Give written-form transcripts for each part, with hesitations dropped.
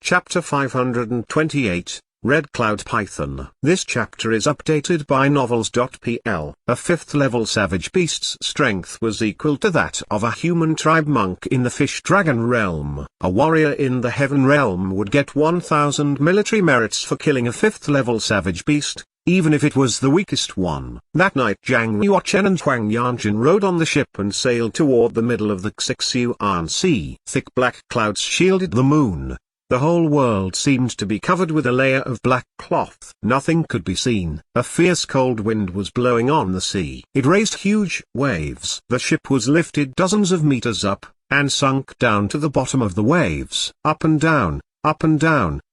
Chapter 528, Redcloud Python. This chapter is updated by novels.pl. A 5th level savage beast's strength was equal to that of a human tribe monk in the fish dragon realm. A warrior in the heaven realm would get 1000 military merits for killing a 5th level savage beast, even if it was the weakest one. That night Zhang Yuochen and Huang Yanjun rode on the ship and sailed toward the middle of the Xixuan Sea. Thick black clouds shielded the moon. The whole world seemed to be covered with a layer of black cloth. Nothing could be seen. A fierce cold wind was blowing on the sea. It raised huge waves. The ship was lifted dozens of meters up, and sunk down to the bottom of the waves. Up and down,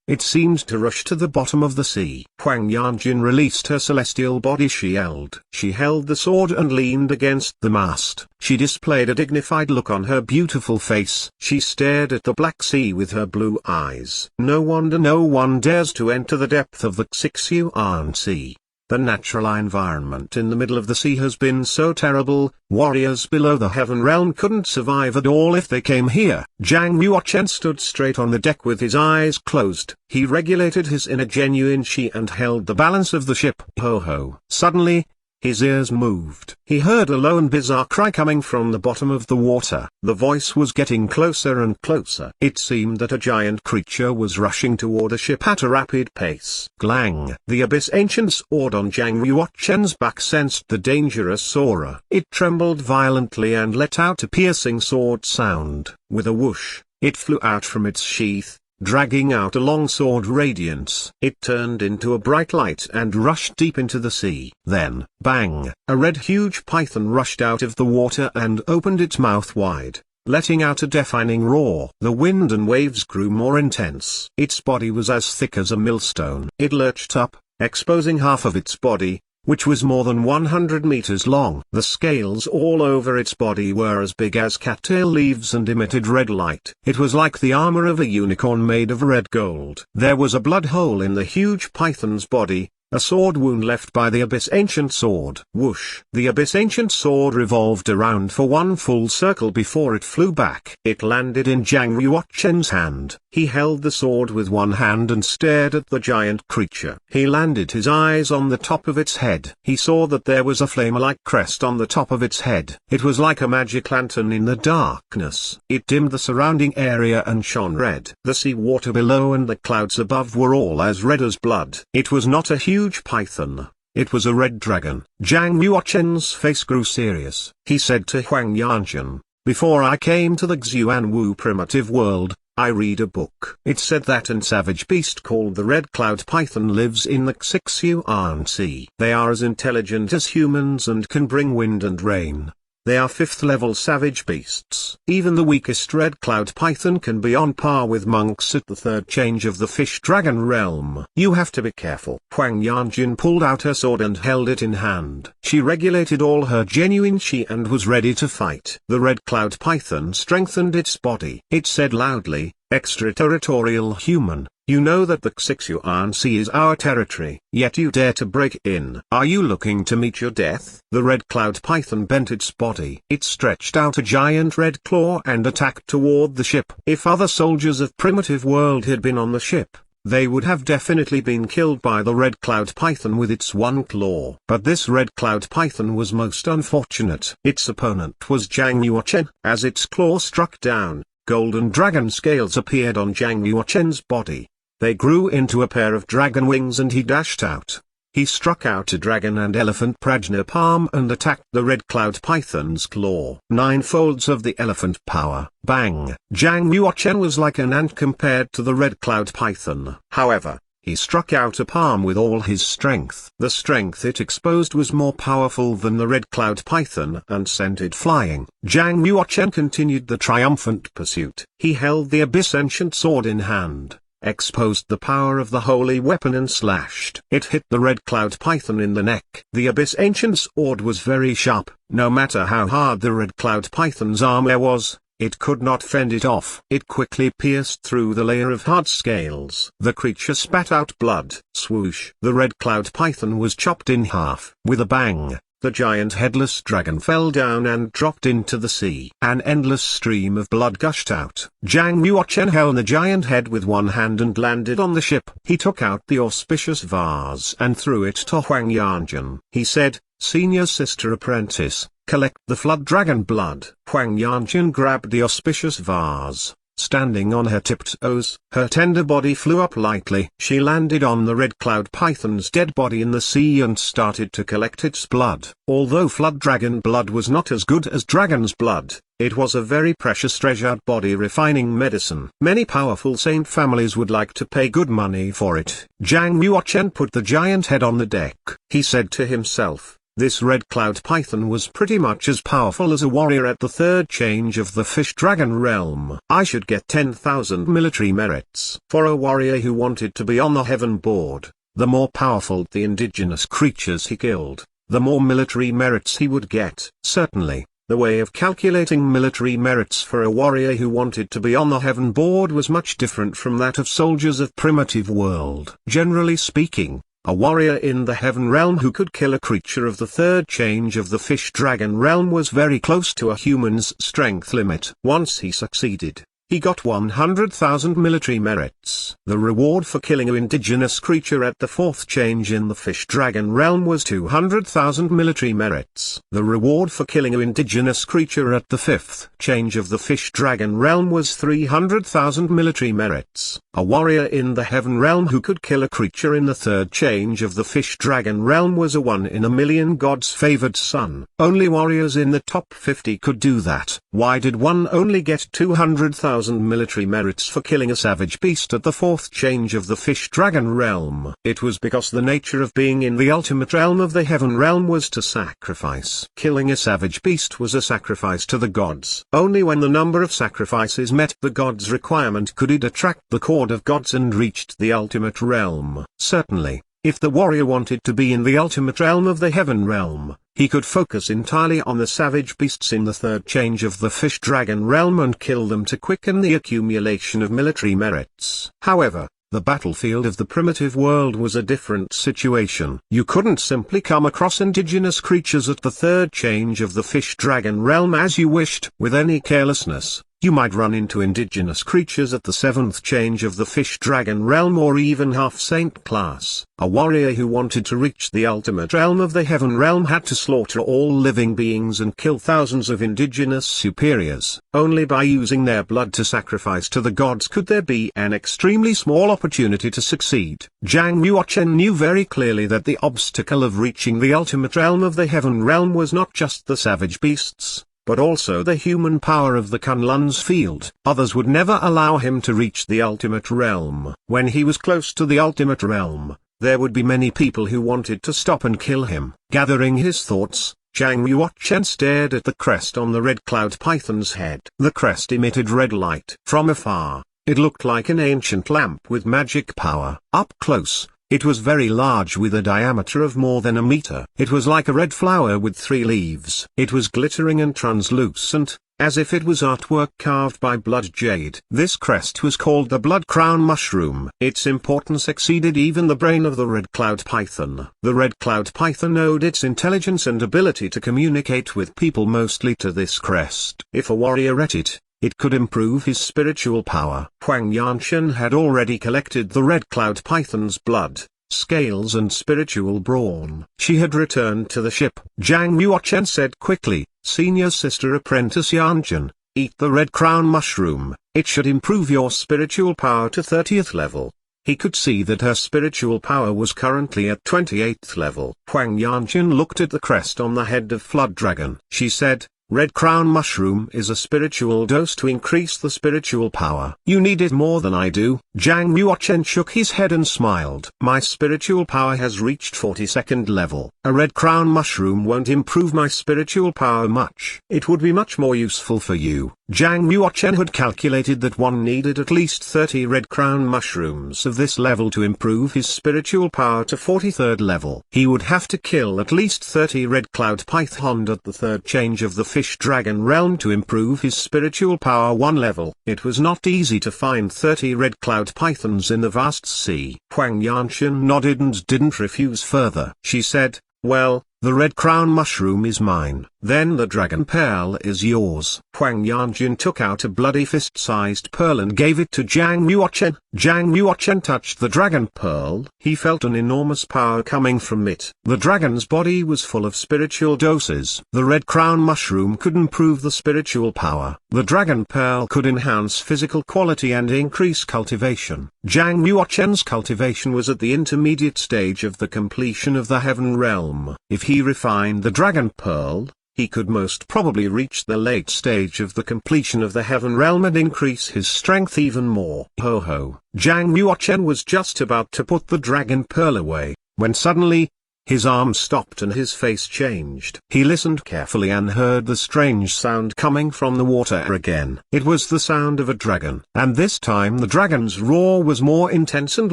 it seemed to rush to the bottom of the sea. Huang Yanjun released her celestial body shield. She held the sword and leaned against the mast. She displayed a dignified look on her beautiful face. She stared at the black sea with her blue eyes. No wonder no one dares to enter the depth of the Xixuan Sea. The natural environment in the middle of the sea has been so terrible, warriors below the heaven realm couldn't survive at all if they came here. Zhang Yuochen stood straight on the deck with his eyes closed. He regulated his inner genuine chi and held the balance of the ship. Ho-ho. Suddenly, his ears moved. He heard a low and bizarre cry coming from the bottom of the water. The voice was getting closer and closer. It seemed that a giant creature was rushing toward the ship at a rapid pace. Glang! The abyss ancient sword on Zhang Yuochen's back sensed the dangerous aura. It trembled violently and let out a piercing sword sound. With a whoosh, it flew out from its sheath, dragging out a long sword radiance. It turned into a bright light and rushed deep into the sea. Then, bang! A red huge python rushed out of the water and opened its mouth wide, letting out a deafening roar. The wind and waves grew more intense. Its body was as thick as a millstone. It lurched up, exposing half of its body, which was more than 100 meters long. The scales all over its body were as big as cattail leaves and emitted red light. It was like the armor of a unicorn made of red gold. There was a blood hole in the huge python's body, a sword wound left by the abyss ancient sword. Whoosh! The abyss ancient sword revolved around for one full circle before it flew back. It landed in Zhang Yuochen's hand. He held the sword with one hand and stared at the giant creature. He landed his eyes on the top of its head. He saw that there was a flame-like crest on the top of its head. It was like a magic lantern in the darkness. It dimmed the surrounding area and shone red. The sea water below and the clouds above were all as red as blood. It was not a huge python. It was a red dragon. Zhang Yuochen's face grew serious. He said to Huang Yanjun, "Before I came to the Xuanwu primitive world, I read a book. It said that an savage beast called the Redcloud Python lives in the Xixuan Sea. They are as intelligent as humans and can bring wind and rain. They are 5th level savage beasts. Even the weakest Redcloud Python can be on par with monks at the 3rd change of the fish dragon realm. You have to be careful." Huang Yanjun pulled out her sword and held it in hand. She regulated all her genuine chi and was ready to fight. The Redcloud Python strengthened its body. It said loudly, "Extraterritorial human, you know that the Xixuan Sea is our territory, yet you dare to break in. Are you looking to meet your death?" The Redcloud Python bent its body. It stretched out a giant red claw and attacked toward the ship. If other soldiers of primitive world had been on the ship, they would have definitely been killed by the Redcloud Python with its one claw. But this Redcloud Python was most unfortunate. Its opponent was Zhang Yuochen. As its claw struck down, golden dragon scales appeared on Zhang Yuochen's body. They grew into a pair of dragon wings and he dashed out. He struck out a dragon and elephant prajna palm and attacked the Redcloud Python's claw. 9 folds of the elephant power. Bang! Zhang Yuochen was like an ant compared to the Redcloud Python. However, he struck out a palm with all his strength. The strength it exposed was more powerful than the Redcloud Python and sent it flying. Zhang Yuochen continued the triumphant pursuit. He held the abyss ancient sword in hand, exposed the power of the holy weapon and slashed. It hit the Redcloud Python in the neck. The abyss ancient sword was very sharp. No matter how hard the Redcloud Python's armor was, it could not fend it off. It quickly pierced through the layer of hard scales. The creature spat out blood. Swoosh! The Redcloud Python was chopped in half. With a bang, The giant headless dragon fell down and dropped into the sea. An endless stream of blood gushed out. Zhang Yuochen held the giant head with one hand and landed on the ship. He took out the auspicious vase and threw it to Huang Yanjun. He said, "Senior sister apprentice, collect the flood dragon blood." Huang Yanjun grabbed the auspicious vase. Standing on her tiptoes, her tender body flew up lightly. She landed on the red cloud python's dead body in the sea and started to collect its blood. Although flood dragon blood was not as good as dragon's blood, it was a very precious treasured body refining medicine. Many powerful saint families would like to pay good money for it. Zhang Yuochen put the giant head on the deck. He said to himself, this red cloud python was pretty much as powerful as a warrior at the third change of the fish dragon realm. I should get 10,000 military merits. For a warrior who wanted to be on the heaven board, the more powerful the indigenous creatures he killed, the more military merits he would get. Certainly, the way of calculating military merits for a warrior who wanted to be on the heaven board was much different from that of soldiers of primitive world. Generally speaking, a warrior in the heaven realm who could kill a creature of the third change of the fish dragon realm was very close to a human's strength limit. Once he succeeded, he got 100,000 military merits. The reward for killing an indigenous creature at the fourth change in the fish dragon realm was 200,000 military merits. The reward for killing an indigenous creature at the fifth change of the fish dragon realm was 300,000 military merits. A warrior in the heaven realm who could kill a creature in the third change of the fish dragon realm was a 1 in a million God's favored son. Only warriors in the top 50 could do that. Why did one only get 200,000 military merits for killing a savage beast at the fourth change of the fish dragon realm? It was because the nature of being in the ultimate realm of the heaven realm was to sacrifice. Killing a savage beast was a sacrifice to the gods. Only when the number of sacrifices met the gods' requirement could it attract the court of gods and reached the ultimate realm. Certainly, if the warrior wanted to be in the ultimate realm of the heaven realm, he could focus entirely on the savage beasts in the third change of the fish dragon realm and kill them to quicken the accumulation of military merits. However, the battlefield of the primitive world was a different situation. You couldn't simply come across indigenous creatures at the third change of the fish dragon realm as you wished. With any carelessness, you might run into indigenous creatures at the seventh change of the fish dragon realm or even half-saint class. A warrior who wanted to reach the ultimate realm of the heaven realm had to slaughter all living beings and kill thousands of indigenous superiors. Only by using their blood to sacrifice to the gods could there be an extremely small opportunity to succeed. Zhang Yuochen knew very clearly that the obstacle of reaching the ultimate realm of the heaven realm was not just the savage beasts, but also the human power of the Kunlun's field. Others would never allow him to reach the ultimate realm. When he was close to the ultimate realm, there would be many people who wanted to stop and kill him. Gathering his thoughts, Zhang Yuochen stared at the crest on the red cloud python's head. The crest emitted red light. From afar, it looked like an ancient lamp with magic power. Up close, it was very large with a diameter of more than a meter. It was like a red flower with 3 leaves. It was glittering and translucent, as if it was artwork carved by blood jade. This crest was called the blood crown mushroom. Its importance exceeded even the brain of the red cloud python. The red cloud python owed its intelligence and ability to communicate with people mostly to this crest. If a warrior ate it, it could improve his spiritual power. Huang Yanchen had already collected the red cloud python's blood, scales and spiritual brawn. She had returned to the ship. Zhang Yuochen said quickly, "Senior sister apprentice Yanchen, eat the red crown mushroom, it should improve your spiritual power to 30th level." He could see that her spiritual power was currently at 28th level. Huang Yanchen looked at the crest on the head of Flood Dragon. She said, "Red crown mushroom is a spiritual dose to increase the spiritual power. You need it more than I do." Zhang Yuochen shook his head and smiled. "My spiritual power has reached 42nd level. A red crown mushroom won't improve my spiritual power much. It would be much more useful for you." Zhang Yuochen had calculated that one needed at least 30 red crown mushrooms of this level to improve his spiritual power to 43rd level. He would have to kill at least 30 red cloud python at the third change of the fish dragon realm to improve his spiritual power 1 level. It was not easy to find 30 red cloud pythons in the vast sea. Huang Yanchen nodded and didn't refuse further. She said, "Well, The red crown mushroom is mine. Then the dragon pearl is yours. Huang Yanjun took out a bloody fist-sized pearl and gave it to Zhang Yuochen. Zhang Yuochen touched the dragon pearl. He felt an enormous power coming from it. The dragon's body was full of spiritual doses. The red crown mushroom could improve the spiritual power. The dragon pearl could enhance physical quality and increase cultivation. Zhang Yuochen's cultivation was at the intermediate stage of the completion of the heaven realm. If he refined the dragon pearl, he could most probably reach the late stage of the completion of the heaven realm and increase his strength even more. Ho ho! Zhang Yuochen was just about to put the dragon pearl away, when suddenly, his arm stopped and his face changed. He listened carefully and heard the strange sound coming from the water again. It was the sound of a dragon, and this time the dragon's roar was more intense and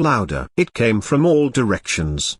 louder. It came from all directions.